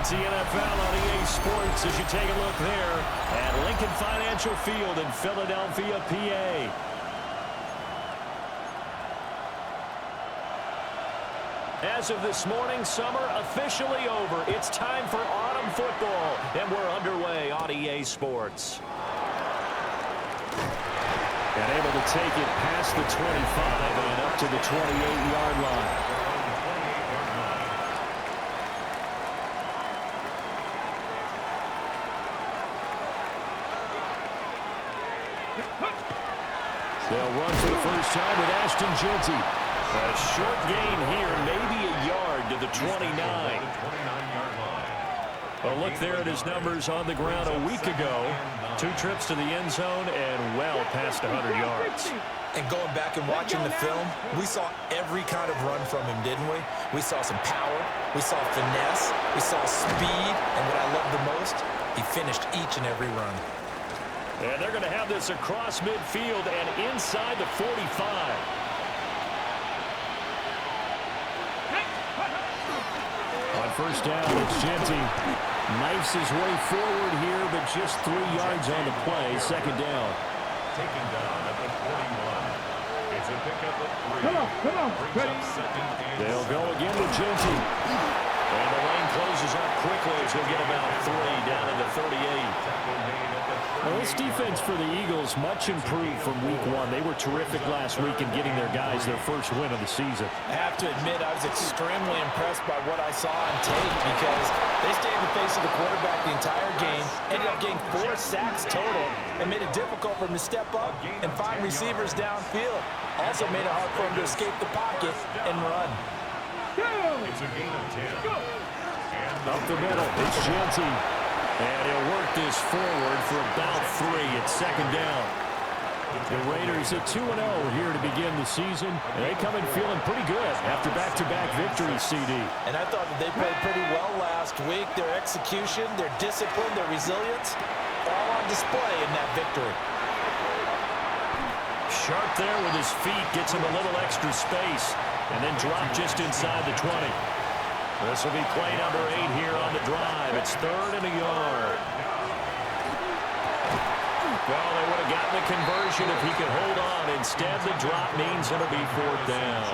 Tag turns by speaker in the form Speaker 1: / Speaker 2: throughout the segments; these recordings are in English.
Speaker 1: It's the NFL on EA Sports as you take a look there at Lincoln Financial Field in Philadelphia, PA. As of this morning, summer officially over. It's time for autumn football, and we're underway on EA Sports. And able to take it past the 25 and up to the 28-yard line. They'll run for the first time with Ashton Jeanty. A short gain here, maybe a yard to the 29. Well, look there at his numbers on the ground a week ago. 2 trips to the end zone and well past 100 yards.
Speaker 2: And going back and watching the film, we saw every kind of run from him, didn't we? We saw some power, we saw finesse, we saw speed, and what I love the most, he finished each and every run.
Speaker 1: And they're going to have this across midfield and inside the 45. On first down, it's Jeanty. Knifes his way forward here, but just 3 yards on the play. Second down.
Speaker 3: Taken down at the 41. It's a pickup of 3.
Speaker 4: Come on.
Speaker 1: They'll go again to Jeanty. And the lane closes up quickly as he'll get about 3 down to the 38. Well, this defense for the Eagles much improved from week 1. They were terrific last week in getting their guys their first win of the season.
Speaker 2: I have to admit, I was extremely impressed by what I saw on tape because they stayed in the face of the quarterback the entire game, ended up getting 4 sacks total, and made it difficult for him to step up and find receivers downfield. Also made it hard for him to escape the pocket and run.
Speaker 3: It's a gain of 10.
Speaker 1: Up the middle, it's Jeanty. And he'll work this forward for about 3 at second down. The Raiders at 2-0 here to begin the season. And they come in feeling pretty good after back-to-back victories, CD.
Speaker 2: And I thought that they played pretty well last week. Their execution, their discipline, their resilience, all on display in that victory.
Speaker 1: Sharp there with his feet, gets him a little extra space, and then dropped just inside the 20. This will be play number 8 here on the drive. It's 3rd and a yard. Well, they would have gotten the conversion if he could hold on. Instead, the drop means it'll be 4th down.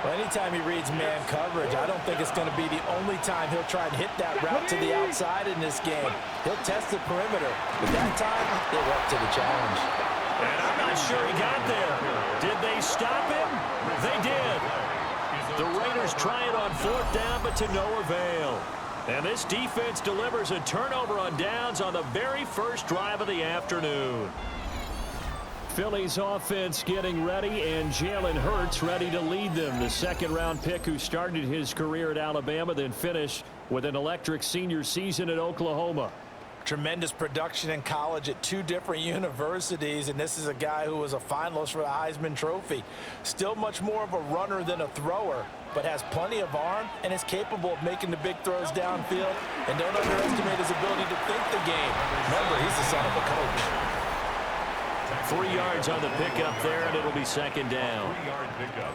Speaker 2: Well, anytime he reads man coverage, I don't think it's going to be the only time he'll try and hit that route to the outside in this game. He'll test the perimeter, but that time, they were up to the challenge.
Speaker 1: And I'm not sure he got there. Did they stop him? They did. The Raiders try it on 4th down, but to no avail. And this defense delivers a turnover on downs on the very first drive of the afternoon. Philly's offense getting ready, and Jalen Hurts ready to lead them. The second-round pick who started his career at Alabama, then finished with an electric senior season at Oklahoma.
Speaker 2: Tremendous production in college at 2 different universities, and this is a guy who was a finalist for the Heisman Trophy. Still much more of a runner than a thrower, but has plenty of arm and is capable of making the big throws downfield. And don't underestimate his ability to think the game. Remember, he's the son of a coach.
Speaker 1: 3 yards on the pickup there, and it'll be second down.
Speaker 3: 3-yard pickup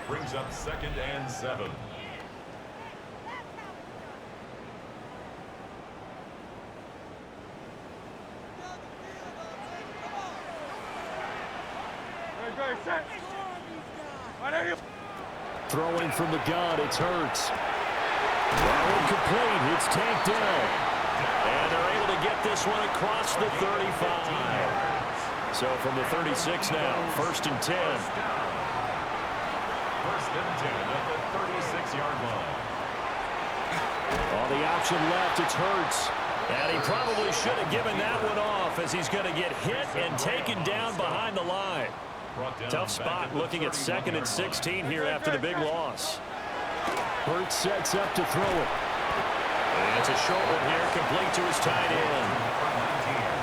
Speaker 3: brings up 2nd and 7.
Speaker 1: Throwing from the gun, it's Hurts. Well, incomplete, it's tanked down. And they're able to get this one across the 35. So from the 36 now, 1st and 10.
Speaker 3: 1st and 10 at the 36-yard line.
Speaker 1: On the option left, it's Hurts. And he probably should have given that one off as he's going to get hit and taken down behind the line. Tough spot looking at 2nd and 16 here after the big loss. Hurts sets up to throw it. And it's a short one here, complete to his tight end.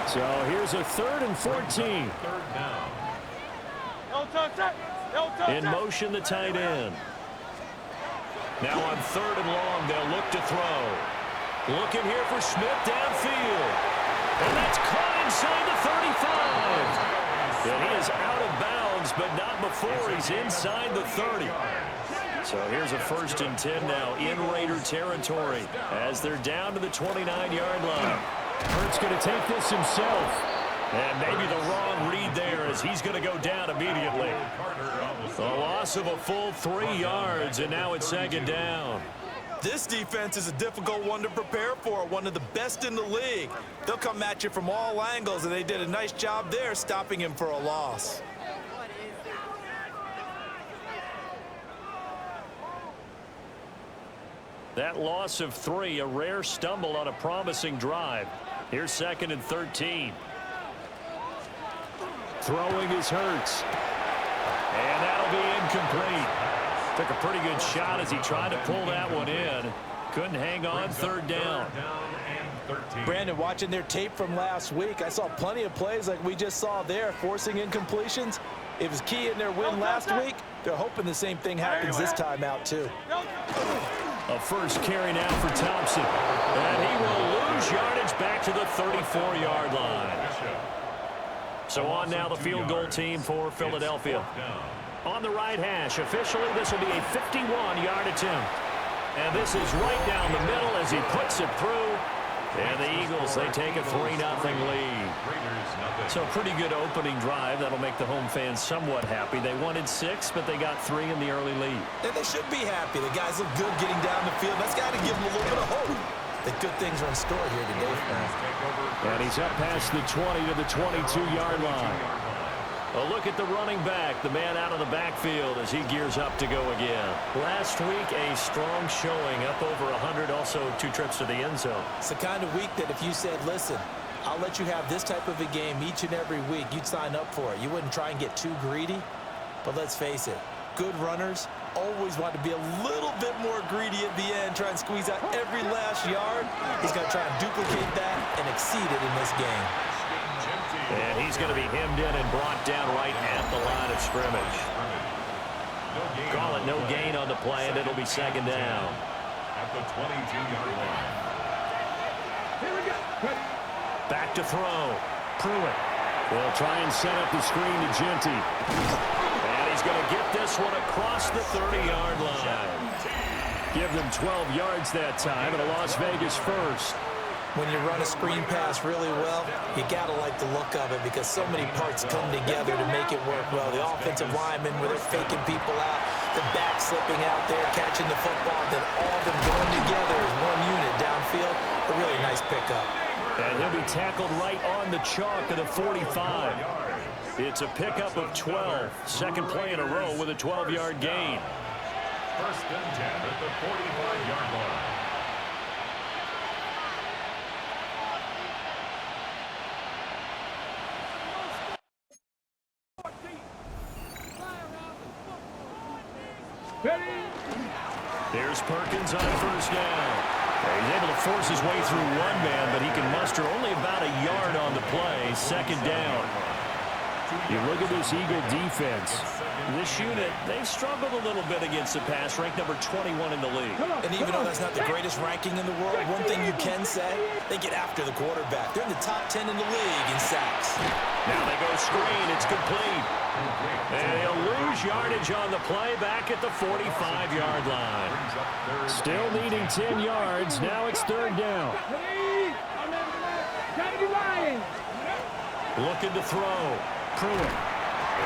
Speaker 1: So here's a 3rd and 14. In motion, the tight end. Now on 3rd and long, they'll look to throw. Looking here for Smith downfield. And that's caught inside the 35. And he is out of bounds, but not before he's inside the 30. So here's a 1st and 10 now in Raider territory as they're down to the 29-yard line. Hurt's going to take this himself. And maybe the wrong read there as he's going to go down immediately. A loss of a full 3 yards, and now it's 2nd down.
Speaker 2: This defense is a difficult one to prepare for, one of the best in the league. They'll come at you from all angles, and they did a nice job there stopping him for a loss.
Speaker 1: That loss of 3, a rare stumble on a promising drive. Here's 2nd and 13. Throwing is Hurts. And that'll be incomplete. Took a pretty good shot as he tried to pull that one in. Couldn't hang on. 3rd down.
Speaker 2: Brandon, watching their tape from last week, I saw plenty of plays like we just saw there, forcing incompletions. It was key in their win last week. They're hoping the same thing happens this time out, too.
Speaker 1: A first carry now for Thompson. And he will lose yardage back to the 34-yard line. So on now the field goal team for Philadelphia. On the right hash, officially this will be a 51-yard attempt. And this is right down the middle as he puts it through. And the Eagles, they take a 3-0 lead. So pretty good opening drive. That'll make the home fans somewhat happy. They wanted 6, but they got 3 in the early lead.
Speaker 2: And they should be happy. The guys look good getting down the field. That's got to give them a little bit of hope that good things are in store here today.
Speaker 1: And he's up past the 20 to the 22-yard line. A look at the running back, the man out of the backfield as he gears up to go again. Last week, a strong showing, up over 100, also 2 trips to the end zone.
Speaker 2: It's the kind of week that if you said, listen, I'll let you have this type of a game each and every week, you'd sign up for it. You wouldn't try and get too greedy. But let's face it, good runners always want to be a little bit more greedy at the end, try and squeeze out every last yard. He's going to try and duplicate that and exceed it in this game.
Speaker 1: And he's going to be hemmed in and brought down right at the line of scrimmage. Call it no gain on the play, and it'll be 2nd down.
Speaker 3: At the 22-yard line.
Speaker 1: Back to throw. Pruitt will try and set up the screen to Genty. And he's going to get this one across the 30-yard line. Give them 12 yards that time, and a Las Vegas first.
Speaker 2: When you run a screen pass really well, you got to like the look of it because so many parts come together to make it work well. The offensive linemen, where they're faking people out, the back slipping out there, catching the football, then all of them going together as one unit downfield. A really nice pickup.
Speaker 1: And he'll be tackled right on the chalk of the 45. It's a pickup of 12. Second play in a row with a 12-yard gain.
Speaker 3: 1st and 10 at the 45-yard line.
Speaker 1: There's Perkins on 1st down. He's able to force his way through one man, but he can muster only about a yard on the play. 2nd down. You look at this Eagle defense. This unit, they've struggled a little bit against the pass, ranked number 21 in the league.
Speaker 2: And even though that's not the greatest ranking in the world, one thing you can say, they get after the quarterback. They're in the top 10 in the league in sacks.
Speaker 1: Now they go screen. It's complete. And he'll lose yardage on the play back at the 45-yard line. Still needing 10 yards. Now it's 3rd down. Looking to throw. Pruitt.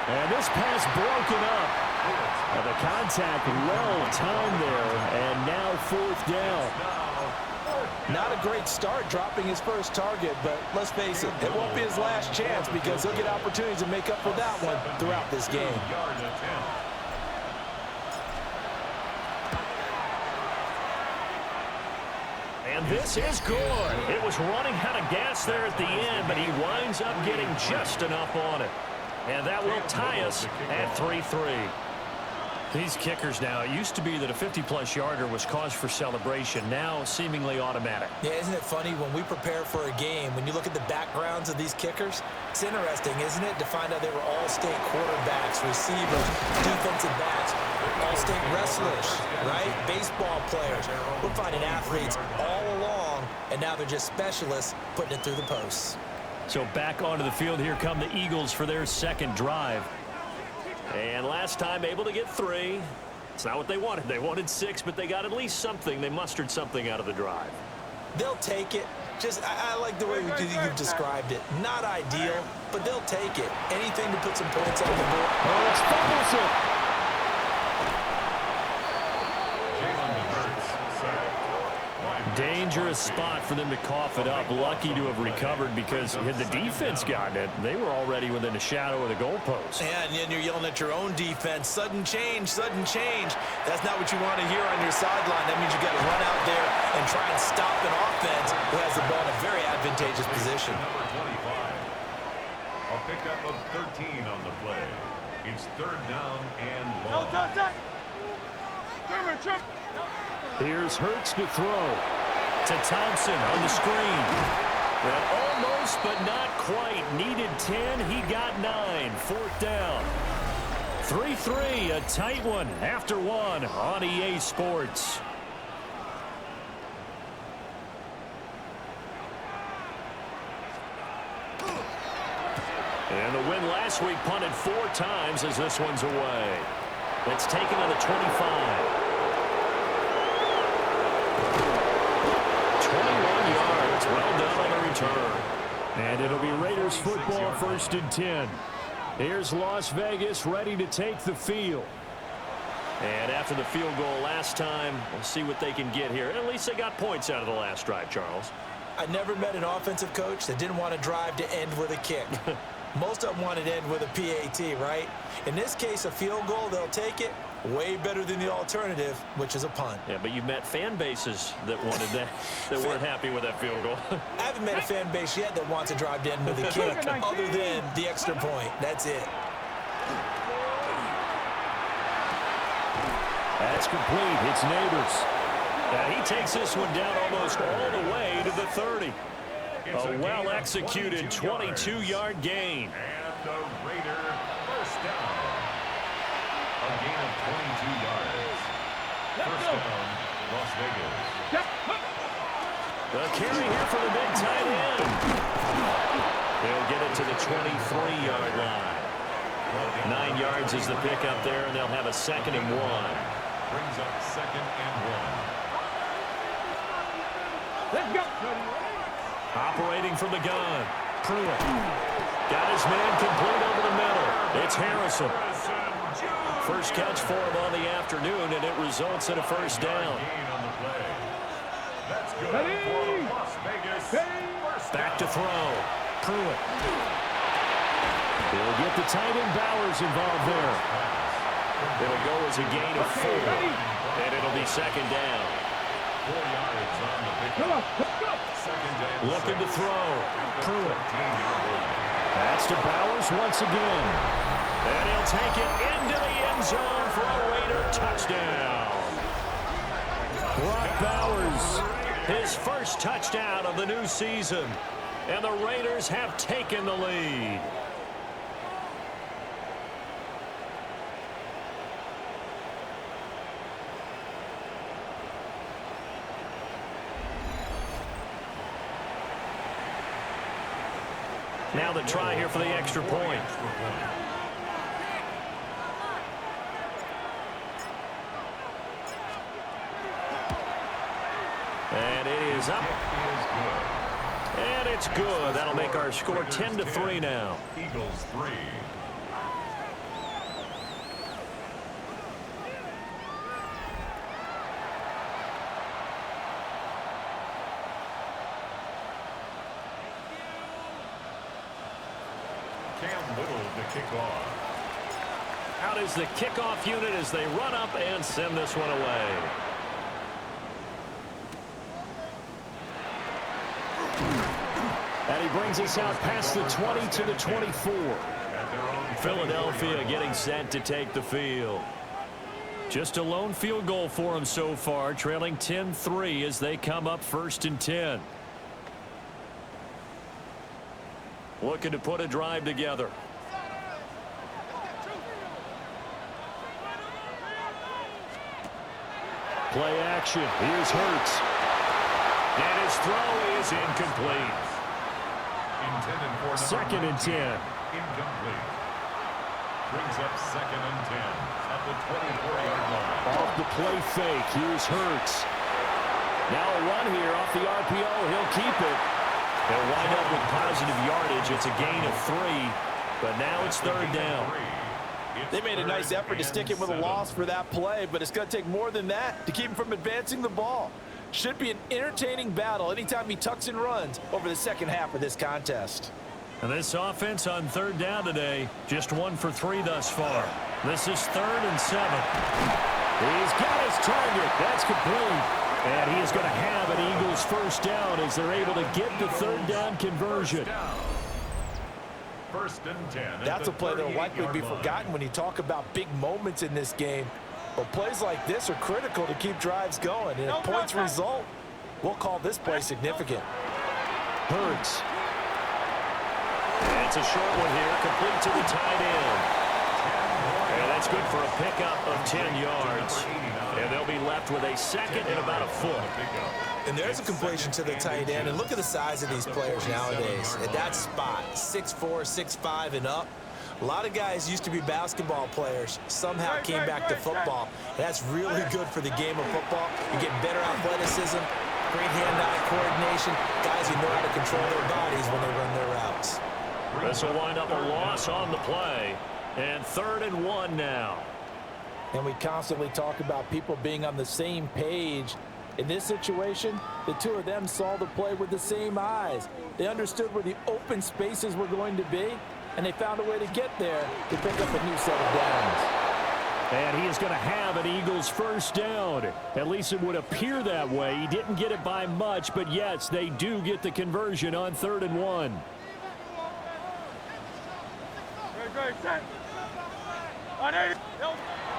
Speaker 1: And this pass broken up. And the contact well timed there. And now 4th down.
Speaker 2: Not a great start dropping his first target, but let's face it, it won't be his last chance because he'll get opportunities to make up for that one throughout this game.
Speaker 1: And this is good. It was running out of gas there at the end, but he winds up getting just enough on it. And that will tie us at 3-3. These kickers now, it used to be that a 50-plus yarder was cause for celebration. Now seemingly automatic.
Speaker 2: Yeah, isn't it funny when we prepare for a game, when you look at the backgrounds of these kickers, it's interesting, isn't it, to find out they were all-state quarterbacks, receivers, defensive backs, all-state wrestlers, right? Baseball players. We're finding athletes all along, and now they're just specialists putting it through the posts.
Speaker 1: So back onto the field, here come the Eagles for their 2nd drive. And last time able to get 3. That's not what they wanted. They wanted 6, but they got at least something. They mustered something out of the drive.
Speaker 2: They'll take it. I like the way you've described it. Not ideal, but they'll take it. Anything to put some points on the board.
Speaker 1: Oh, it's Ferguson. Dangerous spot for them to cough it up. Lucky to have recovered because had the defense gotten it, they were already within a shadow of the goalpost.
Speaker 2: Yeah, and then you're yelling at your own defense. Sudden change, sudden change. That's not what you want to hear on your sideline. That means you got to run out there and try and stop an offense who has the ball in a very advantageous position.
Speaker 3: Number 25. A pickup of 13 on the play. It's 3rd down and long.
Speaker 1: Here's Hurts to throw. To Thompson on the screen. Well, almost, but not quite. Needed 10. He got 9. 4th down. 3-3, a tight one after 1 on EA Sports. And the win last week punted 4 times as this one's away. It's taken on the 25. 21 yards. Well done on the return. And it'll be Raiders football, 1st and 10. Here's Las Vegas ready to take the field. And after the field goal last time, we'll see what they can get here. At least they got points out of the last drive, Charles.
Speaker 2: I never met an offensive coach that didn't want to drive to end with a kick. Most of them wanted to end with a PAT, right? In this case, a field goal, they'll take it. Way better than the alternative, which is a punt.
Speaker 1: Yeah, but you've met fan bases that wanted that, that weren't happy with that field goal.
Speaker 2: I haven't met a fan base yet that wants to drive to end with a kick, other than the extra point. That's it.
Speaker 1: That's complete. It's Neighbors. And he takes this one down almost all the way to the 30. A well-executed 22-yard gain.
Speaker 3: And the Raider 1st down. A gain of 22 yards. 1st down, Las Vegas.
Speaker 1: The carry here for the big tight end. He'll get it to the 23-yard line. 9 yards is the pickup there, and they'll have a 2nd and 1.
Speaker 3: Brings up 2nd and 1.
Speaker 4: Let's go.
Speaker 1: Operating from the gun. Pruitt. Got his man complete over the middle. It's Harrison. First catch for him on the afternoon, and it results in a 1st down.
Speaker 3: That's good for Las Vegas.
Speaker 1: Back to throw. Pruitt. He'll get the tight end Bowers involved there. It'll go as a gain of 4, and it'll be 2nd down.
Speaker 3: 4 yards on the pickup.
Speaker 1: Looking to throw. Pruitt. That's to Bowers once again. And he'll take it into the end zone for a Raider touchdown. Brock Bowers, his first touchdown of the new season. And the Raiders have taken the lead. Now the try here for the extra point. And it is up. And it's good. That'll make our score 10-3 now.
Speaker 3: Eagles 3. Cam Little to kick off.
Speaker 1: Out is the kickoff unit as they run up and send this one away. And he brings us out past the 20 to the 24. Philadelphia getting set to take the field. Just a lone field goal for them so far, trailing 10-3 as they come up 1st and 10. Looking to put a drive together. Play action. Here's Hurts. And his throw is incomplete.
Speaker 3: Intended for
Speaker 1: 2nd and 10.
Speaker 3: Incomplete. Brings up 2nd and 10 at the 24-yard line.
Speaker 1: Off the play fake, here's Hurts. Now a run here off the RPO. He'll keep it. They'll wind up with positive yardage. It's a gain of 3, but now it's 3rd down.
Speaker 2: They made a nice effort to stick him with a loss for that play, but it's going to take more than that to keep him from advancing the ball. Should be an entertaining battle anytime he tucks and runs over the second half of this contest.
Speaker 1: And this offense on 3rd down today, just 1 for 3 thus far. This is 3rd and 7. He's got his target. That's complete. And he is going to have an Eagles first down as they're able to get the 3rd down conversion.
Speaker 3: 1st and 10.
Speaker 2: That's a play that will likely be forgotten when you talk about big moments in this game. But plays like this are critical to keep drives going. And if points result, we'll call this play significant.
Speaker 1: Hurts. It's a short one here, complete to the tight end. And that's good for a pickup of 10 yards. And they'll be left with a 2nd and about a foot.
Speaker 4: And there's a completion to the tight end. And look at the size of these players nowadays. At that spot, 6'4", 6'5", and up. A lot of guys used to be basketball players, somehow came back to football. And that's really good for the game of football. You get better athleticism, great hand-eye coordination, guys who know how to control their bodies when they run their routes.
Speaker 1: This will wind up a loss on the play. And 3rd and 1 now.
Speaker 2: And we constantly talk about people being on the same page. In this situation, the two of them saw the play with the same eyes. They understood where the open spaces were going to be, and they found a way to get there to pick up a new set of downs.
Speaker 1: And he is going to have an Eagles first down. At least it would appear that way. He didn't get it by much, but yes, they do get the conversion on 3rd and 1.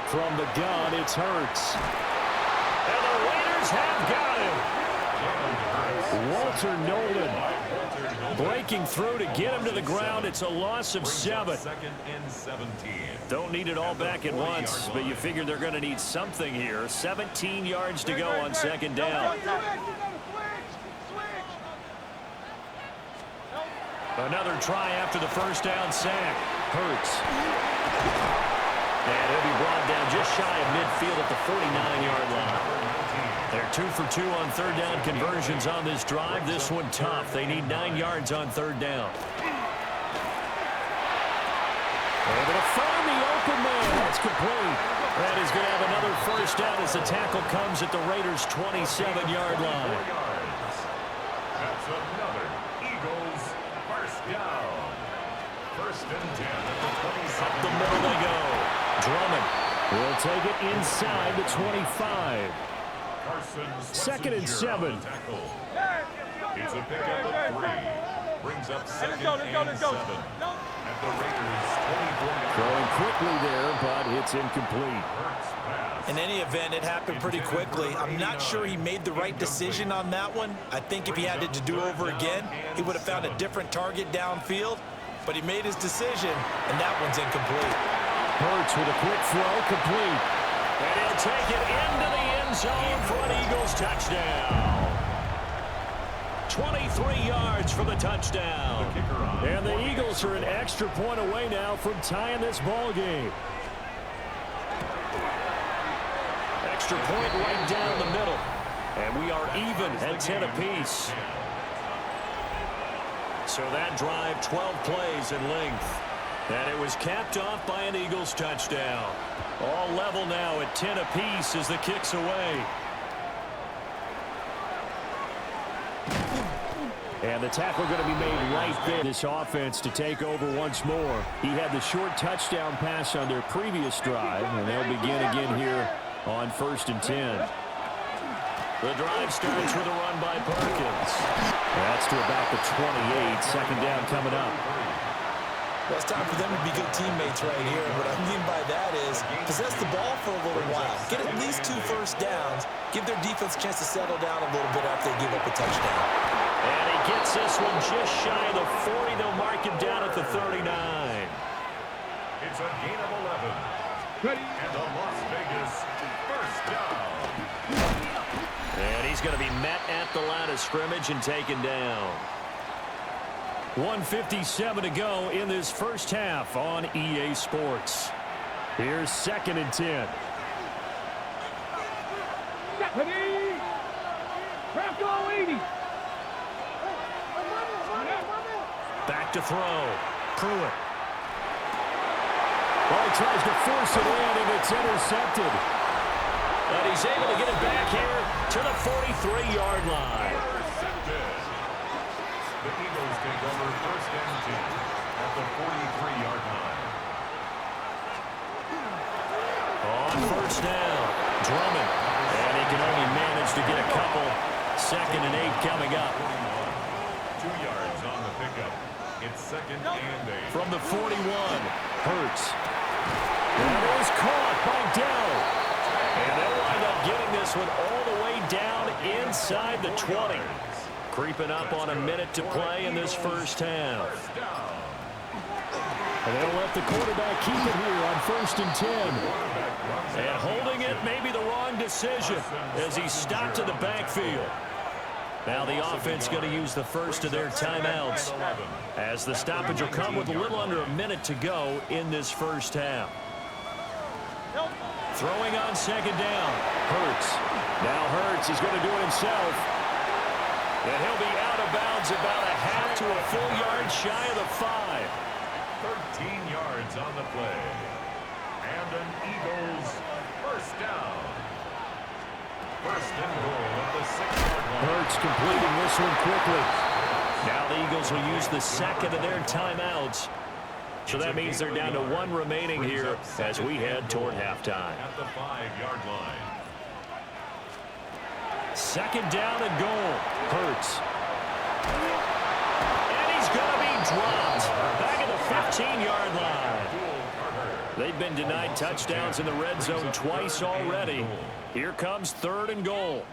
Speaker 1: From the gun, it's Hurts. And the Raiders have got him. Walter Nolan breaking through to get him to the ground. It's a loss of 7.
Speaker 3: 2nd and 17.
Speaker 1: Don't need it all back at once, but you figure they're going to need something here. 17 yards to go on 2nd down. Another try after the first down sack. Hurts. And he'll be brought down just shy of midfield at the 49-yard line. They're 2 for 2 on 3rd down conversions on this drive. This one tough. They need 9 yards on 3rd down. Able to find the open man. That's complete. That is going to have another first down as the tackle comes at the Raiders' 27-yard line.
Speaker 3: That's another Eagles first down. 1st and 10 at the 27.
Speaker 1: Up the middle they go. Drummond will take it inside the 25. 2nd and 7.
Speaker 3: It's a pickup of 3. Brings up 2nd and 7. At the Raiders' 24.
Speaker 1: Throwing quickly there, but it's incomplete.
Speaker 4: In any event, it happened pretty quickly. I'm not sure he made the right decision on that one. I think if he had it to do over again, he would have found a different target downfield. But he made his decision, and that one's incomplete.
Speaker 1: Hurts with a quick throw, complete. And he'll take it into the end zone for an Eagles touchdown. 23 yards for the touchdown. And the Eagles are an extra point away now from tying this ball game. Extra point right down the middle. And we are even at 10 apiece. So that drive, 12 plays in length. And it was capped off by an Eagles touchdown. All level now at 10 apiece as the kick's away. And the tackle going to be made right there. This offense to take over once more. He had the short touchdown pass on their previous drive, and they'll begin again here on 1st and 10. The drive starts with a run by Perkins. That's to about the 28. 2nd down coming up.
Speaker 4: Well, it's time for them to be good teammates right here. And what I mean by that is possess the ball for a little while. Get at least 2 first downs. Give their defense a chance to settle down a little bit after they give up a touchdown.
Speaker 1: And he gets this one just shy of the 40. They'll mark him down at the 39.
Speaker 3: It's a gain of 11. Ready? And the Las Vegas first down.
Speaker 1: And he's going to be met at the line of scrimmage and taken down. 1:57 to go in this first half on EA Sports. Here's 2nd and 10. Back to throw. Pruitt. Well, he tries to force it in, and it's intercepted. But he's able to get it back here to the 43-yard line.
Speaker 3: The Eagles take over 1st and 10 at the 43-yard line.
Speaker 1: On 1st down, Drummond. And he can only manage to get a couple. 2nd and 8 coming up.
Speaker 3: 2 yards on the pickup. It's 2nd and 8.
Speaker 1: From the 41, Hurts. And it is caught by Dell. And they'll wind up getting this one all the way down inside the 20. Creeping up on a minute to play in this first half. And they'll let the quarterback keep it here on 1st and 10. And holding it may be the wrong decision as he stopped in the backfield. Now the offense going to use the first of their timeouts as the stoppage will come with a little under a minute to go in this first half. Throwing on 2nd down, Hurts. Now Hurts is going to do it himself. And he'll be out of bounds about a half to a full yard shy of the 5.
Speaker 3: 13 yards on the play. And an Eagles 1st down. 1st and goal at the 6-yard line.
Speaker 1: Hurts completing this one quickly. Now the Eagles will use the 2nd of their timeouts. So that means they're down to 1 remaining here as we head toward halftime.
Speaker 3: At the 5-yard line.
Speaker 1: 2nd down and goal. Hurts. And he's going to be dropped back at the 15-yard line. They've been denied touchdowns in the red zone twice already. Here comes 3rd and goal.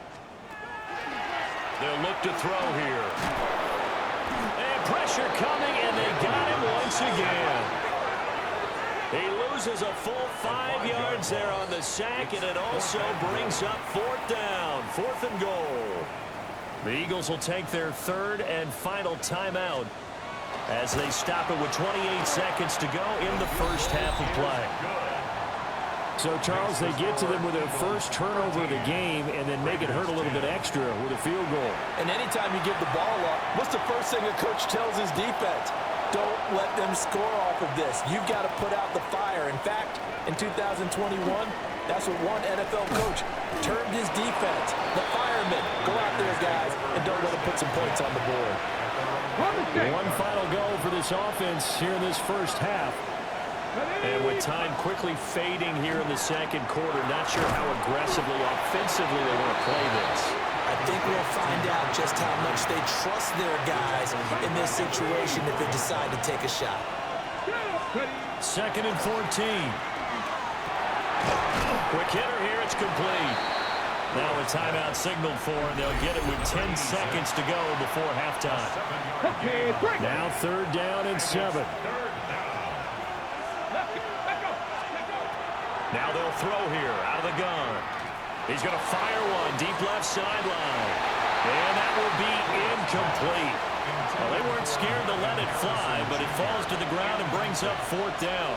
Speaker 1: They'll look to throw here. And pressure coming, and they got him once again. He loses a full 5 yards there on the sack, and it also brings up 4th down, 4th and goal. The Eagles will take their 3rd and final timeout as they stop it with 28 seconds to go in the first half of play. So, Charles, they get to them with their first turnover of the game and then make it hurt a little bit extra with a field goal.
Speaker 2: And anytime you give the ball up, what's the first thing a coach tells his defense? Don't let them score off of this. You've got to put out the fire. In fact, in 2021, that's what one NFL coach termed his defense. The firemen. Go out there, guys, and don't let them put some points on the board.
Speaker 1: One final go for this offense here in this first half. And with time quickly fading here in the 2nd quarter, not sure how aggressively, offensively they want to play this.
Speaker 4: I think we'll find out just how much they trust their guys in this situation if they decide to take a shot.
Speaker 1: 2nd and 14. Quick hitter here, it's complete. Now a timeout signaled for, and they'll get it with 10 seconds to go before halftime. Now 3rd down and 7. Now they'll throw here out of the gun. He's going to fire one deep left sideline. And that will be incomplete. Well, they weren't scared to let it fly, but it falls to the ground and brings up 4th down.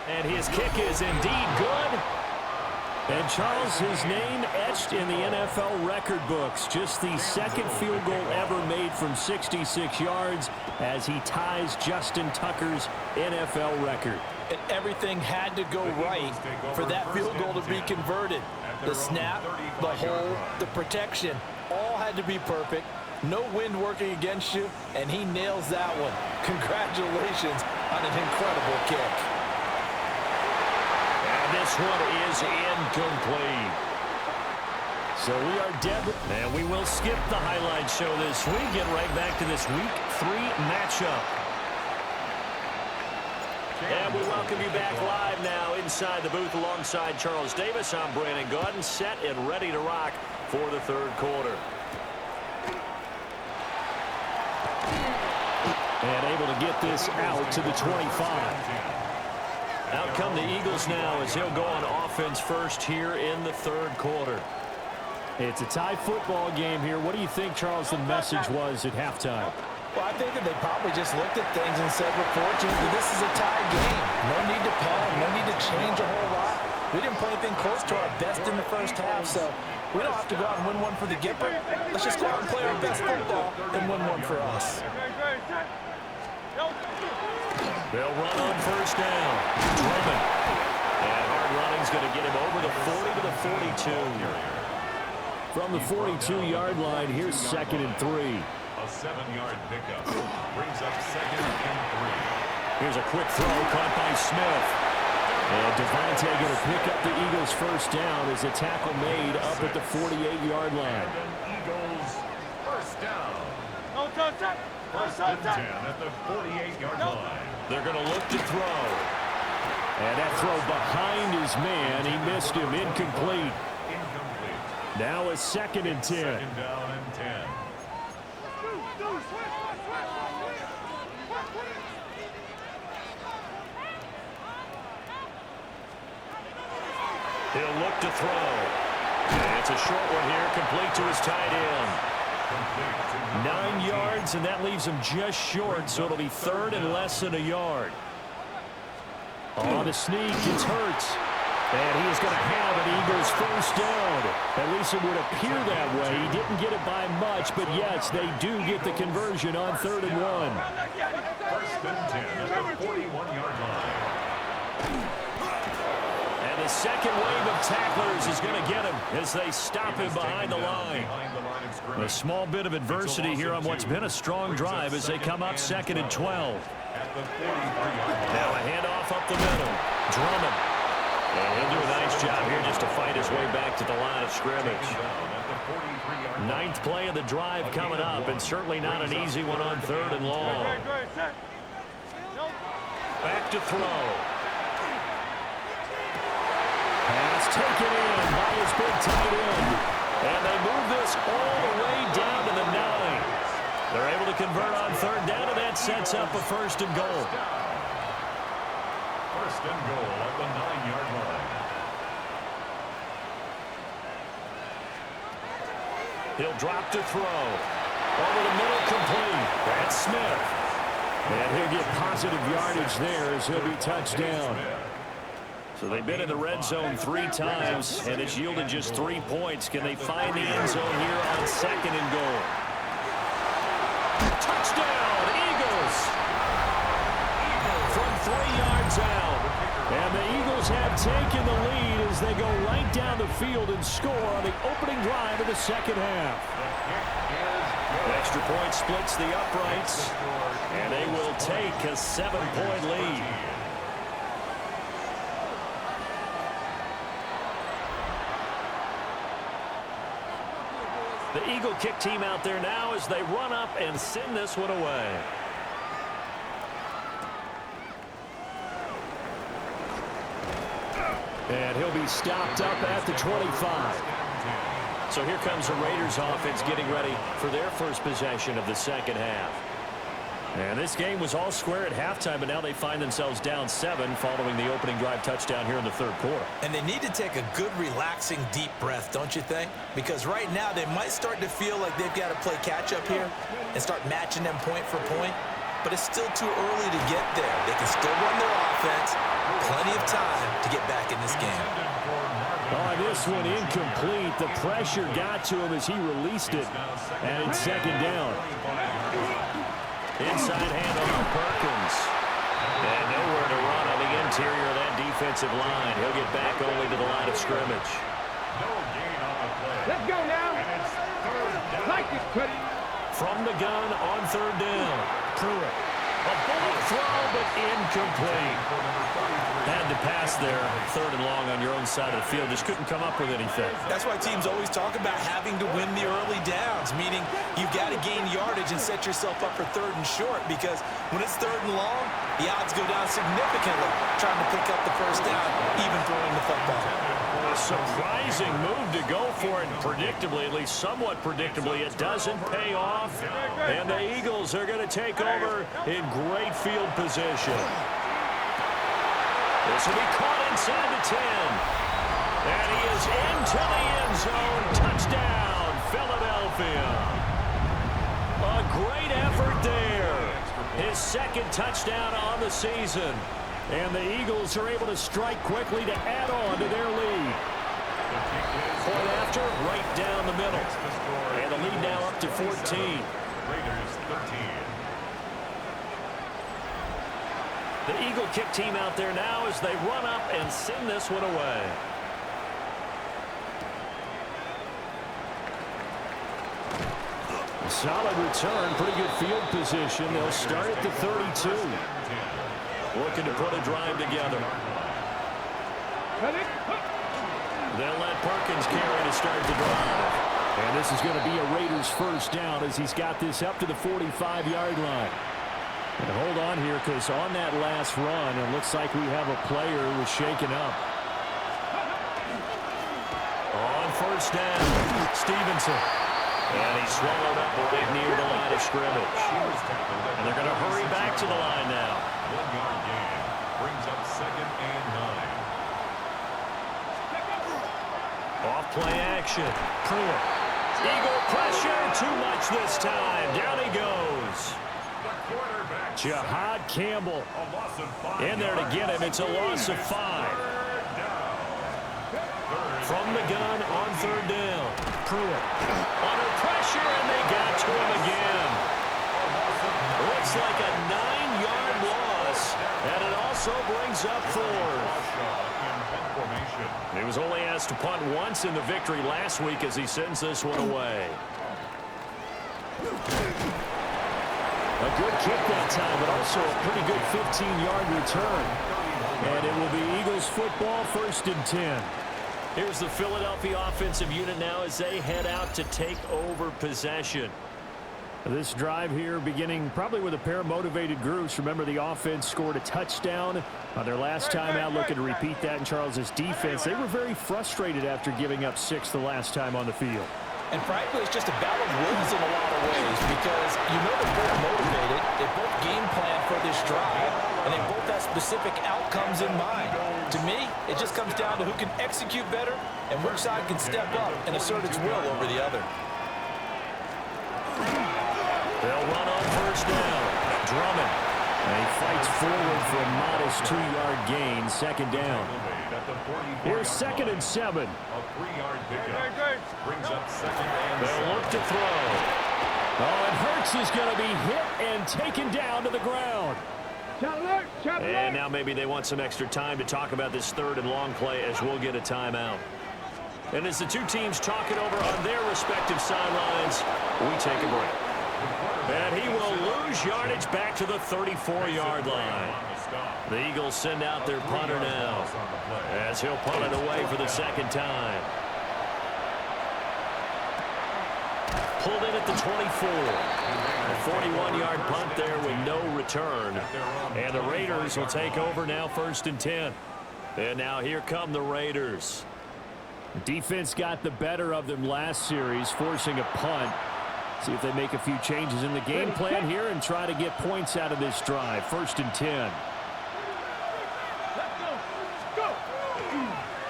Speaker 1: And his kick is indeed good. And Charles, his name etched in the NFL record books. Just the 2nd field goal ever made from 66 yards as he ties Justin Tucker's NFL record.
Speaker 2: And everything had to go right for that field goal to be converted. The snap, the hole, the protection, all had to be perfect. No wind working against you, and he nails that one. Congratulations on an incredible kick.
Speaker 1: This one is incomplete. So we are dead, and we will skip the highlight show this week. Get right back to this Week 3 matchup. And we welcome you back live now inside the booth alongside Charles Davis. I'm Brandon Gaudin, set and ready to rock for the 3rd quarter. And able to get this out to the 25. Out come the Eagles now as he'll go on offense first here in the 3rd quarter. It's a tie football game here. What do you think, Charles, the message was at halftime?
Speaker 2: Well, I think that they probably just looked at things and said, we're fortunate that this is a tie game. No need to panic. No need to change a whole lot. We didn't play anything close to our best in the first half, so we don't have to go out and win one for the Gipper. Let's just go out and play our best football and win one for us.
Speaker 1: They'll run on first down. Drummond. And hard running's going to get him over the 40 to the 42. From the 42-yard line, here's 2nd and 3.
Speaker 3: A 7-yard pickup brings up 2nd and 3.
Speaker 1: Here's a quick throw caught by Smith. And Devontae going to pick up the Eagles' first down as a tackle made up at the 48-yard line.
Speaker 3: And Eagles first down. First and 10 at the 48-yard line.
Speaker 1: They're going to look to throw. And that throw behind his man. He missed him. Incomplete.
Speaker 3: Incomplete.
Speaker 1: Now a 2nd and 10.
Speaker 3: Second down and 10.
Speaker 1: He'll look to throw. And it's a short one here, complete to his tight end. 9 yards, and that leaves him just short, so it'll be 3rd and less than a yard. On the sneak, it's Hurts. And he is going to have an Eagles first down. At least it would appear that way. He didn't get it by much, but yes, they do get the conversion on 3rd and 1.
Speaker 3: First and 10 at the 41-yard line.
Speaker 1: And the second wave of tacklers is going to get him as they stop him behind the line. A small bit of adversity here on what's been a strong drive as they come up 2nd and 12. Now a handoff up the middle. Drummond. And he'll do a nice job here just to fight his way back to the line of scrimmage. 9th play of the drive coming up, and certainly not an easy one on 3rd and long. Back to throw. Pass taken in by his big tight end. And they move this all the way down to the 9. They're able to convert on 3rd down, and that sets up a 1st and goal.
Speaker 3: First and goal at the 9-yard line.
Speaker 1: He'll drop to throw. Over the middle, complete. That's Smith. And he'll get positive yardage there as he'll be touched down. So they've been in the red zone 3 times, and it's yielded just 3 points. Can they find the end zone here on 2nd and goal? Touchdown, Eagles! From 3 yards out. And the Eagles have taken the lead as they go right down the field and score on the opening drive of the 2nd half. Extra point splits the uprights, and they will take a 7-point lead. The Eagle kick team out there now as they run up and send this one away. And he'll be stopped up at the 25. So here comes the Raiders offense getting ready for their first possession of the 2nd half. And this game was all square at halftime, but now they find themselves down 7 following the opening drive touchdown here in the 3rd quarter.
Speaker 4: And they need to take a good, relaxing, deep breath, don't you think? Because right now they might start to feel like they've got to play catch-up here and start matching them point for point. But it's still too early to get there. They can still run their offense. Plenty of time to get back in this game.
Speaker 1: Oh, this one incomplete. The pressure got to him as he released it. And it's 2nd down. Inside handoff to Perkins. And nowhere to run on the interior of that defensive line. He'll get back only to the line of scrimmage.
Speaker 3: No gain on the play.
Speaker 5: Let's go now.
Speaker 3: And it's 3rd down.
Speaker 5: Like it, Cuddy.
Speaker 1: From the gun on 3rd down. Pruitt. A bullet throw, but incomplete. Had to pass there, 3rd and long on your own side of the field. Just couldn't come up with anything.
Speaker 4: That's why teams always talk about having to win the early downs, meaning you've got to gain yardage and set yourself up for 3rd and short, because when it's 3rd and long, the odds go down significantly trying to pick up the first down, even throwing the football.
Speaker 1: A surprising move to go for it, and predictably, at least somewhat predictably, it doesn't pay off. And the Eagles are going to take over in great field position. This will be caught inside the 10. And he is into the end zone. Touchdown, Philadelphia. A great effort there. His second touchdown on the season. And the Eagles are able to strike quickly to add on to their lead. Point after, right down the middle. And the lead now up to 14.
Speaker 3: Raiders 13.
Speaker 1: The Eagle kick team out there now as they run up and send this one away. Solid return, pretty good field position. They'll start at the 32. Looking to put a drive together. They'll let Perkins carry to start the drive. And this is going to be a Raiders first down as he's got this up to the 45-yard line. And hold on here, because on that last run, it looks like we have a player who was shaken up. On first down, Stevenson. And he's swallowed up right near the line of scrimmage. And they're going to hurry back to the line now.
Speaker 3: 1-yard gain brings up 2nd and 9.
Speaker 1: Off play action. Pruitt. Eagle pressure. Too much this time. Down he goes. Jihad Campbell in there to get him. It's a loss of 5. From the gun on 3rd down. Pruitt under pressure, and they got to him again. Looks like a 9-yard loss, and it also brings up 4th. He was only asked to punt once in the victory last week as he sends this one away. A good kick that time, but also a pretty good 15-yard return. And it will be Eagles football, 1st and 10. Here's the Philadelphia offensive unit now as they head out to take over possession. This drive here beginning probably with a pair of motivated groups. Remember, the offense scored a touchdown on their last time out. Looking to repeat that in Charles's defense. They were very frustrated after giving up 6 the last time on the field.
Speaker 2: And frankly, it's just a battle of wills in a lot of ways because you know they're both motivated. They both game plan for this drive, and they both have specific outcomes in mind. To me, it just comes down to who can execute better and which side can step up and assert its will over the other.
Speaker 1: They'll run on first down. Drummond. And he fights forward for a modest 2-yard gain. 2nd down. Here's 2nd and 7.
Speaker 3: A 3-yard pickup brings up 2nd and 7.
Speaker 1: They'll look to throw. Oh, and Hurts is going to be hit and taken down to the ground. And now maybe they want some extra time to talk about this 3rd and long play as we'll get a timeout. And as the two teams talk it over on their respective sidelines, we take a break. And he will lose yardage back to the 34-yard line. The Eagles send out their punter now as he'll punt it away for the 2nd time. Pulled in at the 24. A 41-yard punt there with no return. And the Raiders will take over now, 1st and 10. And now here come the Raiders. Defense got the better of them last series, forcing a punt. See if they make a few changes in the game plan here and try to get points out of this drive. 1st and 10.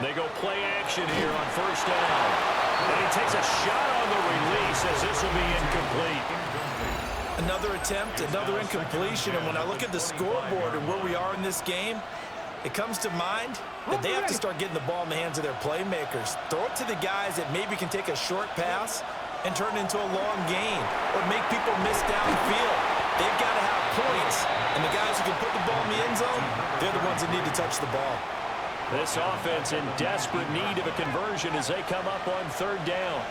Speaker 1: They go play action here on 1st down. And he takes a shot on the release as this will be incomplete.
Speaker 2: Another attempt, another incompletion, and when I look at the scoreboard and where we are in this game, it comes to mind that they have to start getting the ball in the hands of their playmakers. Throw it to the guys that maybe can take a short pass and turn it into a long gain or make people miss downfield. They've got to have points, and the guys who can put the ball in the end zone, they're the ones that need to touch the ball.
Speaker 1: This offense in desperate need of a conversion as they come up on 3rd down.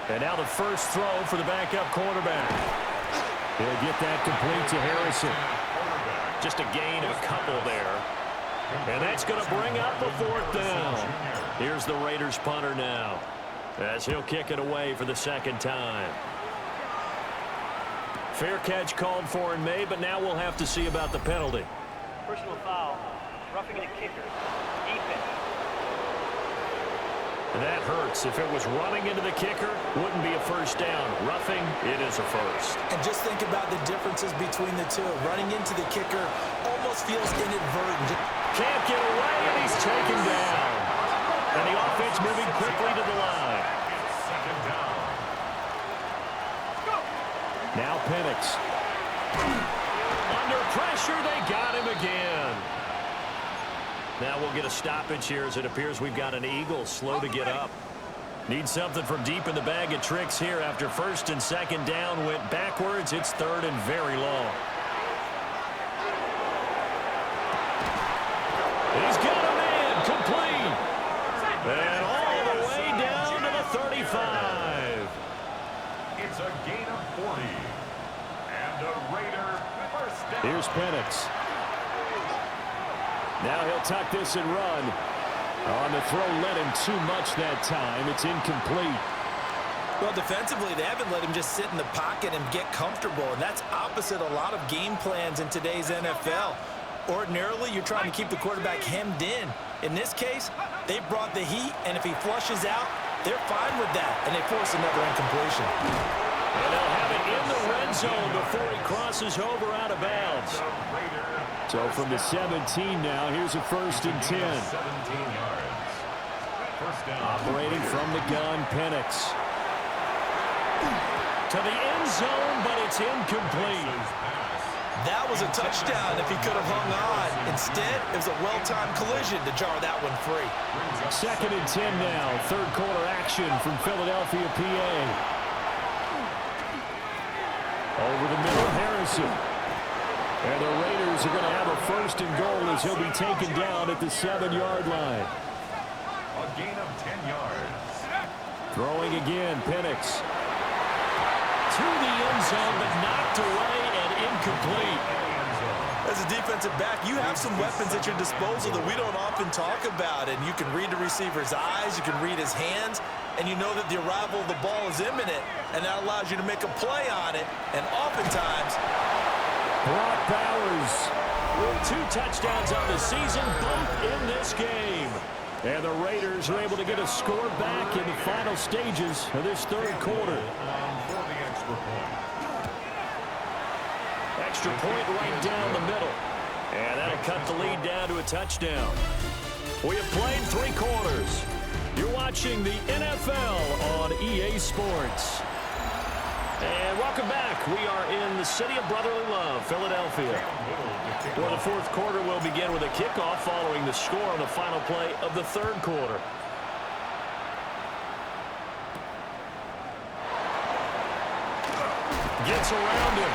Speaker 1: And now the first throw for the backup quarterback. He'll get that complete to Harrison. Just a gain of a couple there. And that's going to bring up a 4th down. Here's the Raiders punter now as he'll kick it away for the 2nd time. Fair catch called for and made, but now we'll have to see about the penalty.
Speaker 5: Personal foul, roughing the kicker, defense.
Speaker 1: And that hurts. If it was running into the kicker, wouldn't be a 1st down. Roughing, it is a 1st.
Speaker 2: And just think about the differences between the two. Running into the kicker almost feels inadvertent.
Speaker 1: Can't get away, and he's taken down. And the offense moving quickly to the line.
Speaker 3: Second down.
Speaker 1: Now Penix. Under pressure, they got him again. Now we'll get a stoppage here as it appears we've got an Eagle slow to get up. Need something from deep in the bag of tricks here after first and second down went backwards. It's third and very long. He's got a man complete. And all the way down to the 35.
Speaker 3: It's a gain of 40. And a Raider first down.
Speaker 1: Here's Penix. Now he'll tuck this and run. On the throw, led him too much that time. It's incomplete.
Speaker 4: Well, defensively, they haven't let him just sit in the pocket and get comfortable, and that's opposite a lot of game plans in today's NFL. Ordinarily, you're trying to keep the quarterback hemmed in. In this case, they brought the heat, and if he flushes out, they're fine with that, and they force another incompletion.
Speaker 1: And they'll have it in the red zone before he crosses over out of bounds. So from the 17 now, here's a first and 10.
Speaker 3: 17 yards. First down.
Speaker 1: Operating from the gun, Penix. To the end zone, but it's incomplete.
Speaker 4: That was a touchdown if he could have hung on. Instead, it was a well-timed collision to jar that one free.
Speaker 1: Second and 10 now. Third quarter action from Philadelphia, PA. Over the middle, Harrison. And the Raiders are going to have a first and goal as he'll be taken down at the 7-yard line.
Speaker 3: A gain of 10 yards.
Speaker 1: Throwing again, Penix. To the end zone, but knocked away and incomplete.
Speaker 4: As a defensive back, you have some weapons at your disposal that we don't often talk about, and you can read the receiver's eyes, you can read his hands, and you know that the arrival of the ball is imminent, and that allows you to make a play on it, and oftentimes
Speaker 1: Brock Bowers with 2 touchdowns on the season, both in this game. And the Raiders are able to get a score back in the final stages of this third quarter.
Speaker 3: For the extra point.
Speaker 1: Extra point right down the middle. And that'll cut the lead down to a touchdown. We have played 3 quarters. You're watching the NFL on EA Sports. And welcome back. We are in the city of brotherly love, Philadelphia, where the fourth quarter will begin with a kickoff following the score on the final play of the third quarter. Gets around him.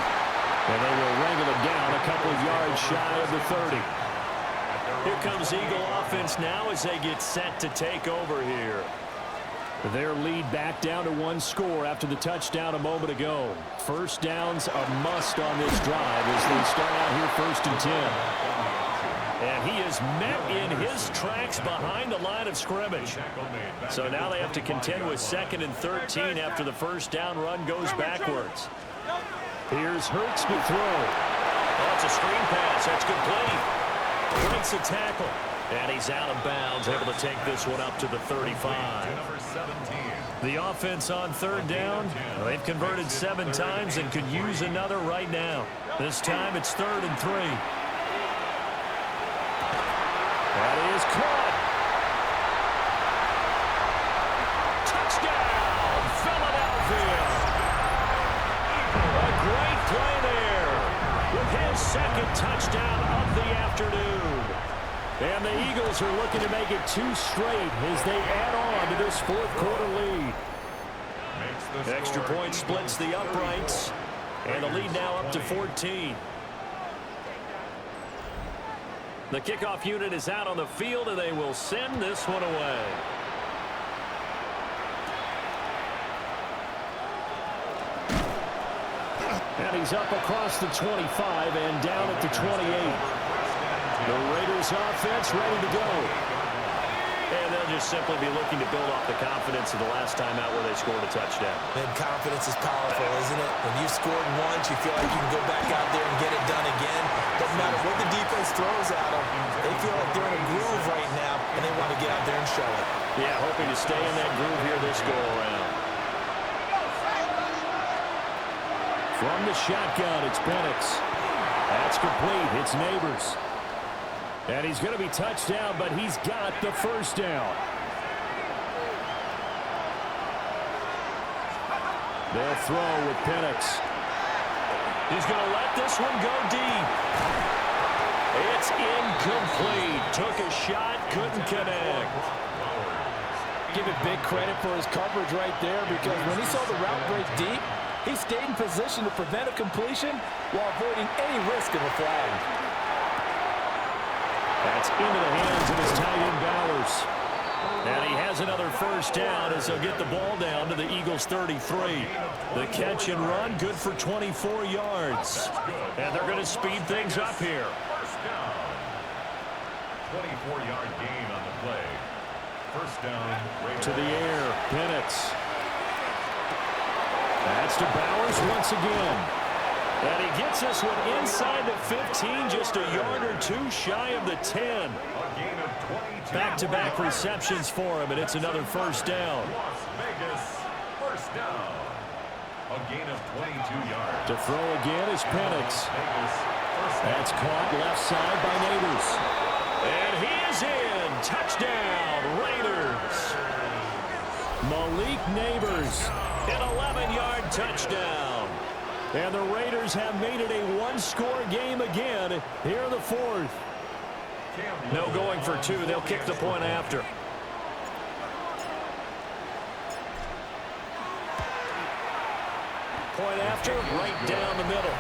Speaker 1: And they will wrangle him down a couple of yards shy of the 30. Here comes Eagle offense now as they get set to take over here. Their lead back down to 1 score after the touchdown a moment ago. First downs a must on this drive as they start out here first and 10. And he is met in his tracks behind the line of scrimmage. So now they have to contend with 2nd and 13 after the first down run goes backwards. Here's Hurts to throw. Oh, it's a screen pass. That's complete. Breaks a tackle. And he's out of bounds, able to take this one up to the 35. The offense on third down. They've converted 7 times and could use another right now. This time it's 3rd and 3. That is caught. Touchdown, Philadelphia. A great play there with his 2nd touchdown of the afternoon. And the Eagles are looking to make it 2 straight as they add on to this fourth quarter lead. Extra point splits the uprights. And the lead now up to 14. The kickoff unit is out on the field, and they will send this one away. And he's up across the 25 and down at the 28. The Raiders offense ready to go. And they'll just simply be looking to build off the confidence of the last time out where they scored a touchdown.
Speaker 4: And confidence is powerful, isn't it? When you've scored once, you feel like you can go back out there and get it done again. Doesn't matter what the defense throws at them. They feel like they're in a groove right now, and they want to get out there and show it.
Speaker 1: Yeah, hoping to stay in that groove here this go-around. From the shotgun, it's Penix. That's complete. It's Neighbors. And he's going to be touched down, but he's got the first down. They'll throw with Penix. He's going to let this one go deep. It's incomplete. Took a shot, couldn't connect.
Speaker 2: Give it big credit for his coverage right there, because when he saw the route break deep, he stayed in position to prevent a completion while avoiding any risk of a flag.
Speaker 1: That's into the hands of his tight end Bowers. And he has another first down as he'll get the ball down to the Eagles' 33. The catch and run, good for 24 yards. And they're going to speed things up here.
Speaker 3: First down. 24-yard gain on the play. First down.
Speaker 1: To the air, Penix. That's to Bowers once again. And he gets this one inside the 15, just a yard or two shy of the 10. Back-to-back receptions for him, and it's another first down.
Speaker 3: Las Vegas, first down. A gain of 22 yards.
Speaker 1: To throw again is Penix. That's caught left side by Neighbors. And he is in. Touchdown, Raiders. Malik Neighbors, an 11-yard touchdown. And the Raiders have made it a one-score game again here in the fourth. No going for two. They'll kick the point after. Point after, right down the middle.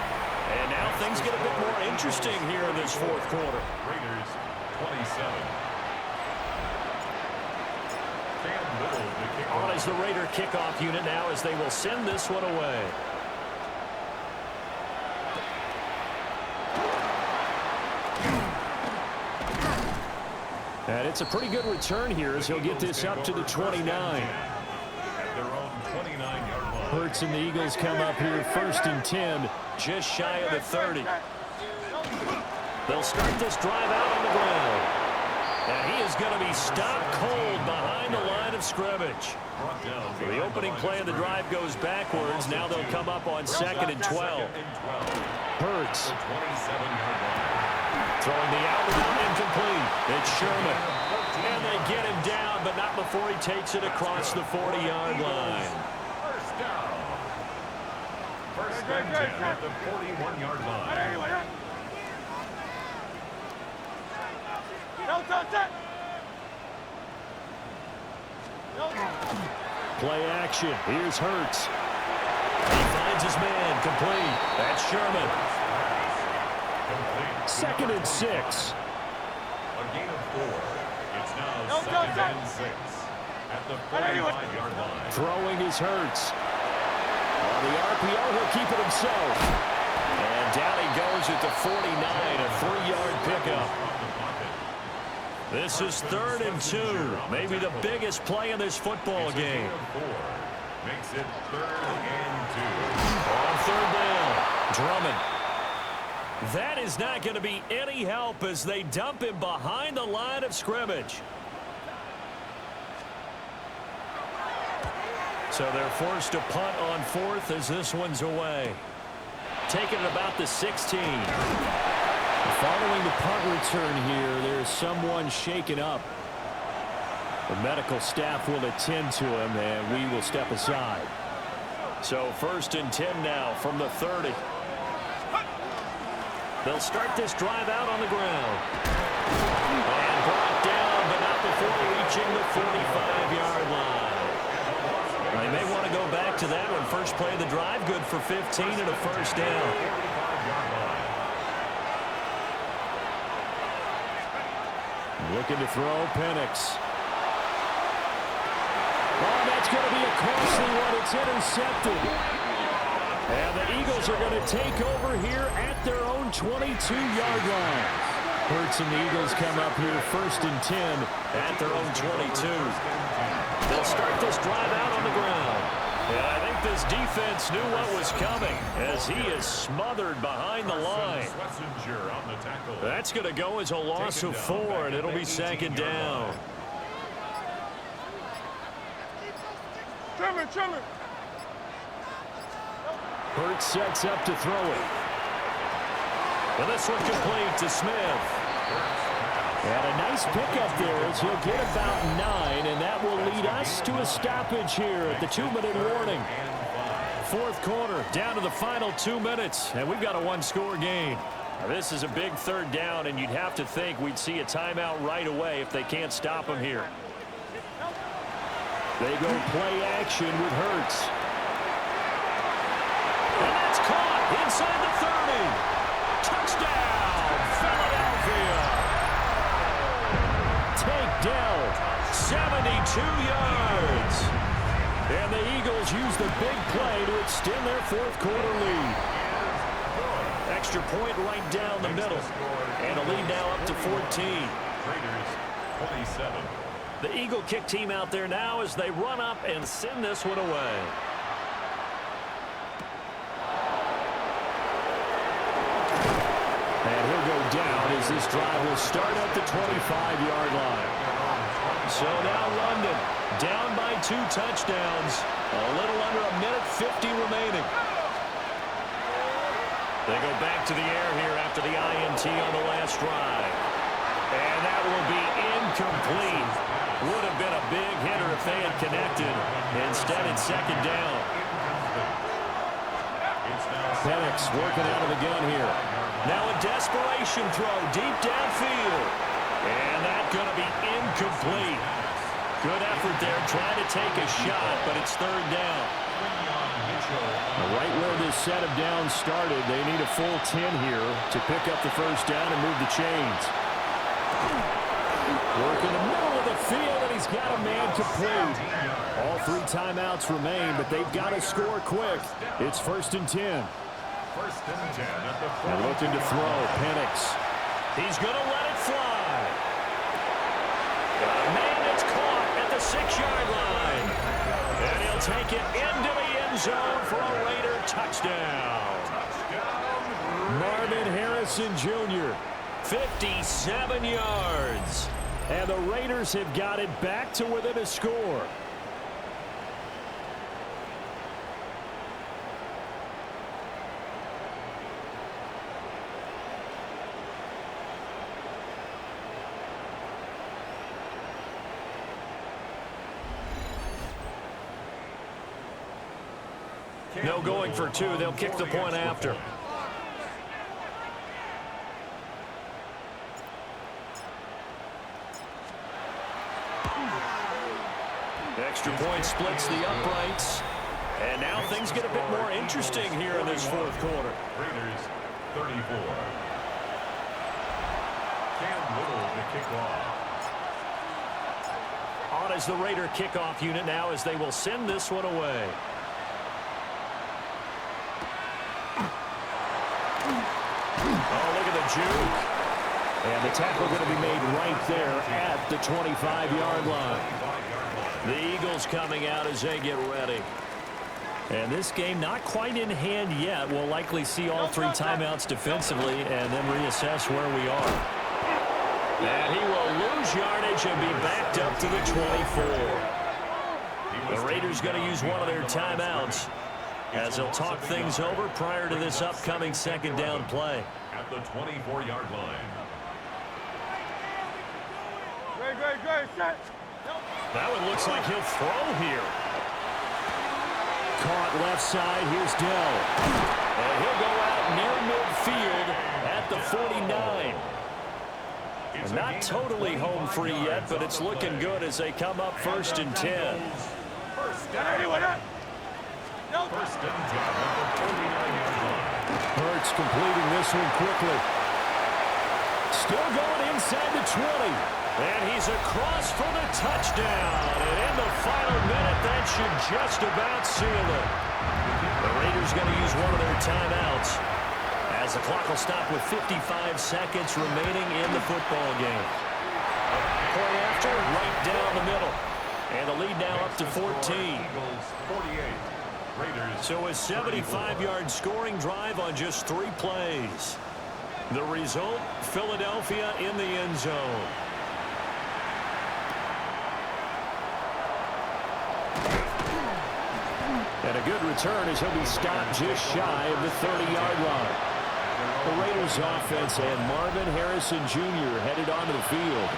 Speaker 1: And now things get a bit more interesting here in this fourth quarter.
Speaker 3: Raiders 27.
Speaker 1: On is the Raider kickoff unit now as they will send this one away. And it's a pretty good return here as he'll get this up to the 29. Hurts and the Eagles come up here first and 10, just shy of the 30. They'll start this drive out on the ground. And he is going to be stopped cold behind the line of scrimmage. The opening play of the drive goes backwards. Now they'll come up on 2nd and 12. Hurts. Throwing the out route incomplete. It's Sherman. And they get him down, but not before he takes it across the 40-yard line.
Speaker 3: First down. First and 10 at the 41-yard line.
Speaker 1: Play action. Here's Hurts. He finds his man. Complete. That's Sherman. 2nd and 6.
Speaker 3: A gain of 4. It's now 2nd and 6 at the 45-yard line.
Speaker 1: Throwing is Hurts. On the RPO, he'll keep it himself. And down he goes at the 49, a 3-yard pickup. This is 3rd and 2. Maybe the biggest play in this football game.
Speaker 3: Makes it 3rd and 2.
Speaker 1: On 3rd down, Drummond. That is not going to be any help as they dump him behind the line of scrimmage. So they're forced to punt on 4th as this one's away. Taking it about the 16. Following the punt return here, there's someone shaken up. The medical staff will attend to him, and we will step aside. So 1st and 10 now from the 30. They'll start this drive out on the ground. And brought down, but not before reaching the 45-yard line. They may want to go back to that one. First play of the drive, good for 15 and a first down. Looking to throw, Penix. Oh, that's going to be a costly one. It's intercepted. And the Eagles are going to take over here at their own 22-yard line. Hurts and the Eagles come up here 1st and 10 at their own 22. They'll start this drive out on the ground. And I think this defense knew what was coming as he is smothered behind the line. That's going to go as a loss of 4, and it'll be 2nd down. Hurts sets up to throw it. And this one complete to Smith. And a nice pickup there as he'll get about 9, and that will lead us to a stoppage here at the 2-minute warning. fourth quarter, down to the final 2 minutes, and we've got a one-score game. Now, this is a big third down, and you'd have to think we'd see a timeout right away if they can't stop them here. They go play action with Hurts. And that's caught inside the 30. Touchdown, Philadelphia. Tank Dell, 72 yards. And the Eagles use the big play to extend their fourth quarter lead. Extra point right down the middle. And a lead now up to 14.
Speaker 3: Raiders 27.
Speaker 1: The Eagle kick team out there now as they run up and send this one away. And he'll go down as this drive will start at the 25-yard line. So now London down by 2 touchdowns. A little under a minute 50 remaining. They go back to the air here after the INT on the last drive. And that will be incomplete. Would have been a big hitter if they had connected. Instead, it's second down. Penix working out of the gun here. Now a desperation throw deep downfield. And that's going to be incomplete. Good effort there trying to take a shot, but it's third down. Right where this set of downs started, they need a full 10 here to pick up the first down and move the chains. Work in the middle of the field, and he's got a man complete. All 3 timeouts remain, but they've got to score quick. It's first and 10.
Speaker 3: First and 10 at the
Speaker 1: And looking to throw, Penix. He's going to let it fly. Got a man that's caught at the 6-yard line. And he'll take it into the end zone for a Raider touchdown. Marvin Harrison Jr., 57 yards. And the Raiders have got it back to within a score. No going for 2. They'll kick the point after. Extra point splits the uprights. And now things get a bit more interesting here in this fourth quarter.
Speaker 3: Raiders 34. Cam Little to kick off.
Speaker 1: On is the Raider kickoff unit now as they will send this one away. Oh, look at the juke. And the tackle going to be made right there at the 25-yard line. The Eagles coming out as they get ready. And this game not quite in hand yet. We'll likely see all 3 timeouts defensively and then reassess where we are. And he will lose yardage and be backed up to the 24. The Raiders going to use one of their timeouts as they'll talk things over prior to this upcoming second down play.
Speaker 3: At the 24-yard line.
Speaker 1: That one looks like he'll throw here. Caught left side. Here's Dell. And he'll go out near midfield at the 49. And not totally home free yet, but it's looking good as they come up first and 10.
Speaker 3: First down. First and 10 at the 49-yard line.
Speaker 1: Hurts completing this one quickly. Still going inside the 20. And he's across for the touchdown. And in the final minute, that should just about seal it. The Raiders going to use one of their timeouts as the clock will stop with 55 seconds remaining in the football game. Play after, right down the middle. And the lead now up to 14.
Speaker 3: Eagles 48. Raiders.
Speaker 1: So a 75-yard scoring drive on just 3 plays. The result, Philadelphia in the end zone. And a good return as he'll be stopped just shy of the 30-yard line. The Raiders offense and Marvin Harrison Jr. headed onto the field.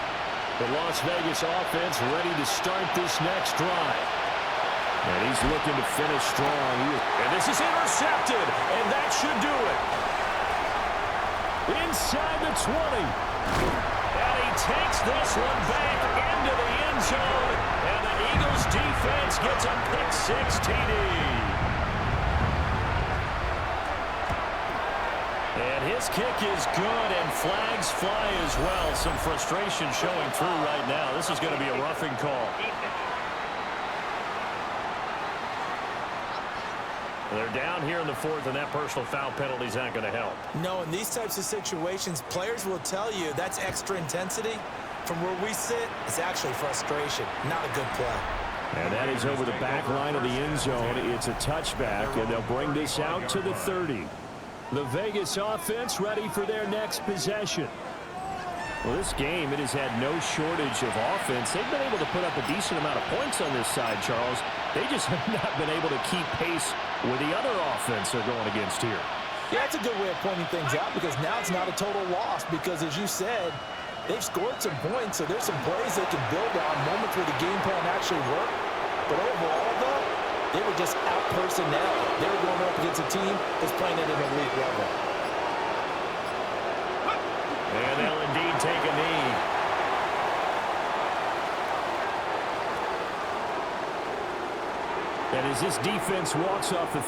Speaker 1: The Las Vegas offense ready to start this next drive. And he's looking to finish strong. And this is intercepted, and that should do it. Inside the 20. And he takes this one back into the end zone. And the Eagles defense gets a pick-6 TD. And his kick is good, and flags fly as well. Some frustration showing through right now. This is going to be a roughing call. They're down here in the fourth, and that personal foul penalty is not going to help.
Speaker 4: No, in these types of situations, players will tell you that's extra intensity. From where we sit, it's actually frustration, not a good play.
Speaker 1: And that is over the back line of the end zone. It's a touchback, and they'll bring this out to the 30. The Vegas offense ready for their next possession. Well, this game, it has had no shortage of offense. They've been able to put up a decent amount of points on this side, Charles. They just have not been able to keep pace with the other offense they're going against here.
Speaker 2: Yeah, that's a good way of pointing things out, because now it's not a total loss, because as you said, they've scored some points, so there's some plays they can build on, moments where the game plan actually worked. But overall, though, they were just out-personnel. They were going up against a team that's playing at an elite level.
Speaker 1: And they'll indeed take a knee. And as this defense walks off the field,